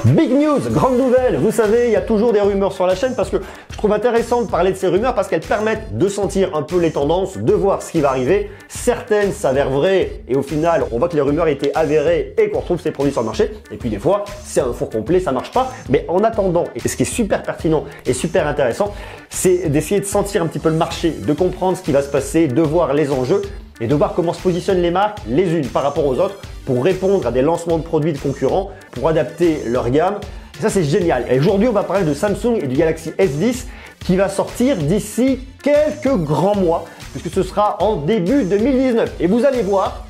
Big news, grande nouvelle, vous savez, il y a toujours des rumeurs sur la chaîne parce que je trouve intéressant de parler de ces rumeurs parce qu'elles permettent de sentir un peu les tendances, de voir ce qui va arriver. Certaines s'avèrent vraies et au final, on voit que les rumeurs étaient avérées et qu'on retrouve ces produits sur le marché. Et puis des fois, c'est un four complet, ça marche pas. Mais en attendant, et ce qui est super pertinent et super intéressant, c'est d'essayer de sentir un petit peu le marché, de comprendre ce qui va se passer, de voir les enjeux et de voir comment se positionnent les marques les unes par rapport aux autres pour répondre à des lancements de produits de concurrents, pour adapter leur gamme. Et ça, c'est génial. Et aujourd'hui, on va parler de Samsung et du Galaxy S10 qui va sortir d'ici quelques grands mois, puisque ce sera en début 2019. Et vous allez voir,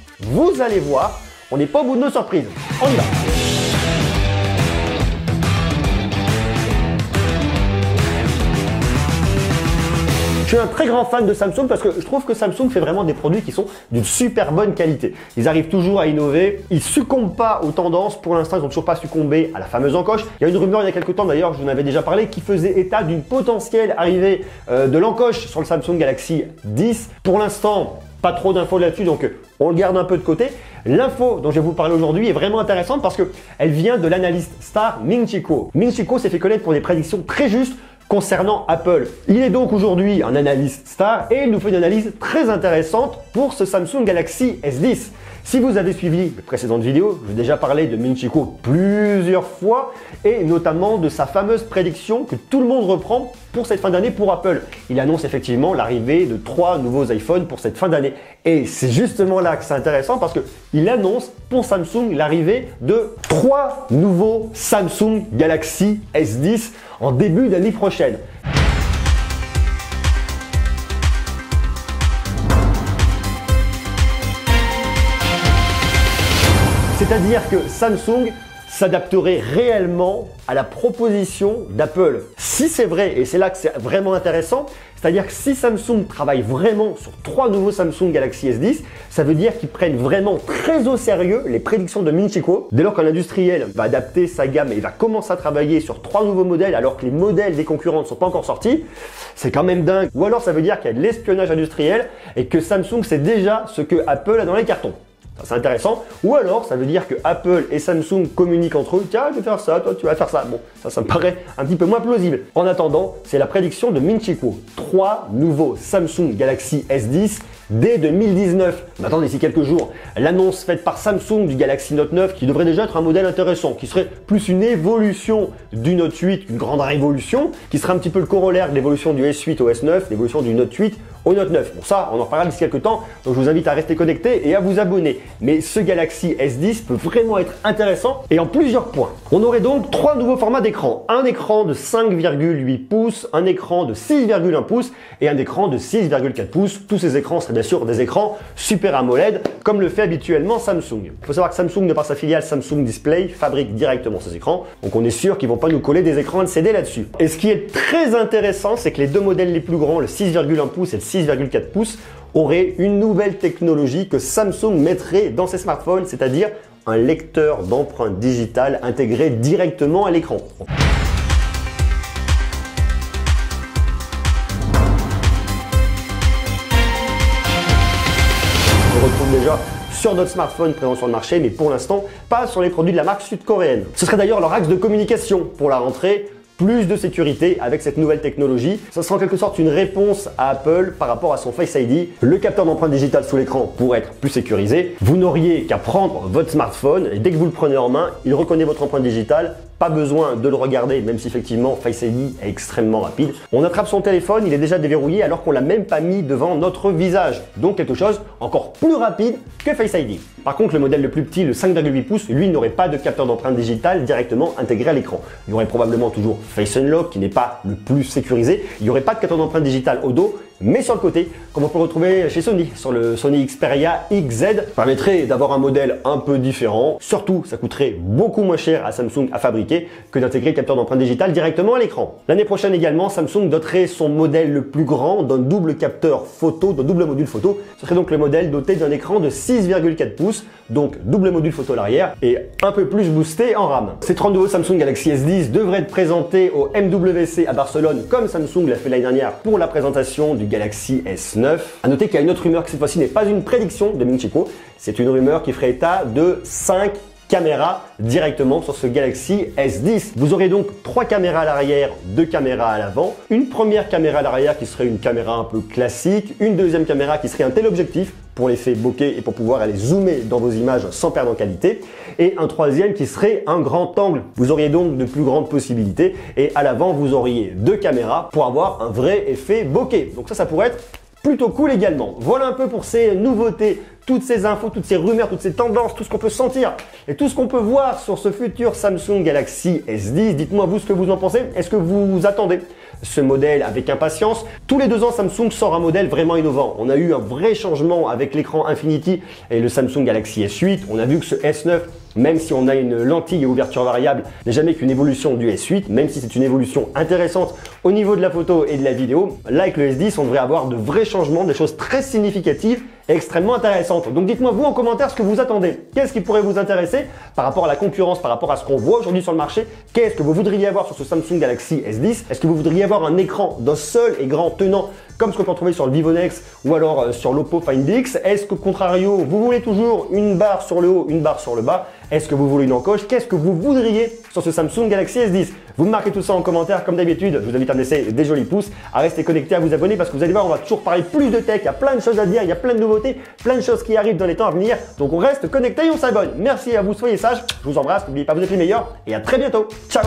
on n'est pas au bout de nos surprises. On y va. Je suis un très grand fan de Samsung parce que je trouve que Samsung fait vraiment des produits qui sont d'une super bonne qualité. Ils arrivent toujours à innover, ils succombent pas aux tendances. Pour l'instant, ils n'ont toujours pas succombé à la fameuse encoche. Il y a une rumeur il y a quelques temps d'ailleurs, je vous en avais déjà parlé, qui faisait état d'une potentielle arrivée de l'encoche sur le Samsung Galaxy 10. Pour l'instant, pas trop d'infos là-dessus, donc on le garde un peu de côté. L'info dont je vais vous parler aujourd'hui est vraiment intéressante parce qu'elle vient de l'analyste star Ming-Chi Kuo. Ming-Chi Kuo s'est fait connaître pour des prédictions très justes concernant Apple. Il est donc aujourd'hui un analyste star et il nous fait une analyse très intéressante pour ce Samsung Galaxy S10. Si vous avez suivi les précédentes vidéos, j'ai déjà parlé de Ming-Chi Kuo plusieurs fois et notamment de sa fameuse prédiction que tout le monde reprend pour cette fin d'année pour Apple. Il annonce effectivement l'arrivée de 3 nouveaux iPhones pour cette fin d'année. Et c'est justement là que c'est intéressant parce qu'il annonce pour Samsung l'arrivée de 3 nouveaux Samsung Galaxy S10 en début d'année prochaine. C'est-à-dire que Samsung s'adapterait réellement à la proposition d'Apple. Si c'est vrai, et c'est là que c'est vraiment intéressant, c'est-à-dire que si Samsung travaille vraiment sur 3 nouveaux Samsung Galaxy S10, ça veut dire qu'ils prennent vraiment très au sérieux les prédictions de Ming-Chi Kuo. Dès lors qu'un industriel va adapter sa gamme et va commencer à travailler sur 3 nouveaux modèles alors que les modèles des concurrents ne sont pas encore sortis, c'est quand même dingue. Ou alors ça veut dire qu'il y a de l'espionnage industriel et que Samsung sait déjà ce que Apple a dans les cartons. C'est intéressant. Ou alors, ça veut dire que Apple et Samsung communiquent entre eux. Tiens, je vais faire ça, toi, tu vas faire ça. Bon, ça me paraît un petit peu moins plausible. En attendant, c'est la prédiction de Ming-Chi Kuo. 3 nouveaux Samsung Galaxy S10 dès 2019. Maintenant, d'ici quelques jours, l'annonce faite par Samsung du Galaxy Note 9 qui devrait déjà être un modèle intéressant, qui serait plus une évolution du Note 8, une grande révolution, qui serait un petit peu le corollaire de l'évolution du S8 au S9, l'évolution du Note 8 au Note 9. Bon, ça, on en reparlera d'ici quelques temps, donc je vous invite à rester connecté et à vous abonner. Mais ce Galaxy S10 peut vraiment être intéressant et en plusieurs points. On aurait donc 3 nouveaux formats d'écran. Un écran de 5,8 pouces, un écran de 6,1 pouces et un écran de 6,4 pouces. Tous ces écrans seraient bien sûr des écrans Super AMOLED, comme le fait habituellement Samsung. Il faut savoir que Samsung, de par sa filiale Samsung Display, fabrique directement ces écrans, donc on est sûr qu'ils vont pas nous coller des écrans LCD là-dessus. Et ce qui est très intéressant, c'est que les 2 modèles les plus grands, le 6,1 pouces et le 6,4 pouces, auraient une nouvelle technologie que Samsung mettrait dans ses smartphones, c'est-à-dire un lecteur d'empreintes digitales intégré directement à l'écran. On retrouve déjà sur notre smartphone présent sur le marché, mais pour l'instant, pas sur les produits de la marque sud-coréenne. Ce serait d'ailleurs leur axe de communication pour la rentrée. Plus de sécurité avec cette nouvelle technologie. Ça sera en quelque sorte une réponse à Apple par rapport à son Face ID. Le capteur d'empreinte digitale sous l'écran pour être plus sécurisé. Vous n'auriez qu'à prendre votre smartphone et dès que vous le prenez en main, il reconnaît votre empreinte digitale. Pas besoin de le regarder, même si effectivement Face ID est extrêmement rapide. On attrape son téléphone, il est déjà déverrouillé alors qu'on l'a même pas mis devant notre visage. Donc quelque chose encore plus rapide que Face ID. Par contre, le modèle le plus petit, le 5,8 pouces, lui n'aurait pas de capteur d'empreinte digitale directement intégré à l'écran. Il y aurait probablement toujours Face Unlock qui n'est pas le plus sécurisé. Il n'y aurait pas de capteur d'empreinte digitale au dos, mais sur le côté, comme on peut retrouver chez Sony, sur le Sony Xperia XZ, permettrait d'avoir un modèle un peu différent. Surtout, ça coûterait beaucoup moins cher à Samsung à fabriquer que d'intégrer le capteur d'empreinte digitale directement à l'écran. L'année prochaine également, Samsung doterait son modèle le plus grand d'un double capteur photo, d'un double module photo. Ce serait donc le modèle doté d'un écran de 6,4 pouces, donc double module photo à l'arrière et un peu plus boosté en RAM. Ces 30 nouveaux Samsung Galaxy S10 devraient être présentés au MWC à Barcelone comme Samsung l'a fait l'année dernière pour la présentation du Galaxy S9. À noter qu'il y a une autre rumeur qui cette fois-ci n'est pas une prédiction de Ming-Chi Kuo, c'est une rumeur qui ferait état de 5 caméra directement sur ce Galaxy S10. Vous aurez donc 3 caméras à l'arrière, 2 caméras à l'avant, une première caméra à l'arrière qui serait une caméra un peu classique, une deuxième caméra qui serait un téléobjectif pour l'effet bokeh et pour pouvoir aller zoomer dans vos images sans perdre en qualité, et un troisième qui serait un grand angle. Vous auriez donc de plus grandes possibilités, et à l'avant vous auriez 2 caméras pour avoir un vrai effet bokeh. Donc ça pourrait être plutôt cool également. Voilà un peu pour ces nouveautés, toutes ces infos, toutes ces rumeurs, toutes ces tendances, tout ce qu'on peut sentir et tout ce qu'on peut voir sur ce futur Samsung Galaxy S10. Dites-moi vous ce que vous en pensez. Est-ce que vous attendez ce modèle avec impatience? Tous les 2 ans, Samsung sort un modèle vraiment innovant. On a eu un vrai changement avec l'écran Infinity et le Samsung Galaxy S8. On a vu que ce S9, même si on a une lentille et ouverture variable, n'est jamais qu'une évolution du S8, même si c'est une évolution intéressante au niveau de la photo et de la vidéo. Là, avec le S10, on devrait avoir de vrais changements, des choses très significatives et extrêmement intéressantes. Donc dites-moi vous en commentaire ce que vous attendez. Qu'est-ce qui pourrait vous intéresser par rapport à la concurrence, par rapport à ce qu'on voit aujourd'hui sur le marché? Qu'est-ce que vous voudriez avoir sur ce Samsung Galaxy S10? Est-ce que vous voudriez avoir un écran d'un seul et grand tenant comme ce qu'on peut trouver sur le Vivo Nex ou alors sur l'Oppo Find X? Est-ce que contrario, vous voulez toujours une barre sur le haut, une barre sur le bas? Est-ce que vous voulez une encoche? Qu'est-ce que vous voudriez sur ce Samsung Galaxy S10? Vous me marquez tout ça en commentaire comme d'habitude. Je vous invite à me laisser des jolis pouces, à rester connecté, à vous abonner parce que vous allez voir, on va toujours parler plus de tech. Il y a plein de choses à dire, il y a plein de nouveautés, plein de choses qui arrivent dans les temps à venir. Donc on reste connecté et on s'abonne. Merci à vous, soyez sages. Je vous embrasse, n'oubliez pas, vous êtes les meilleurs et à très bientôt. Ciao!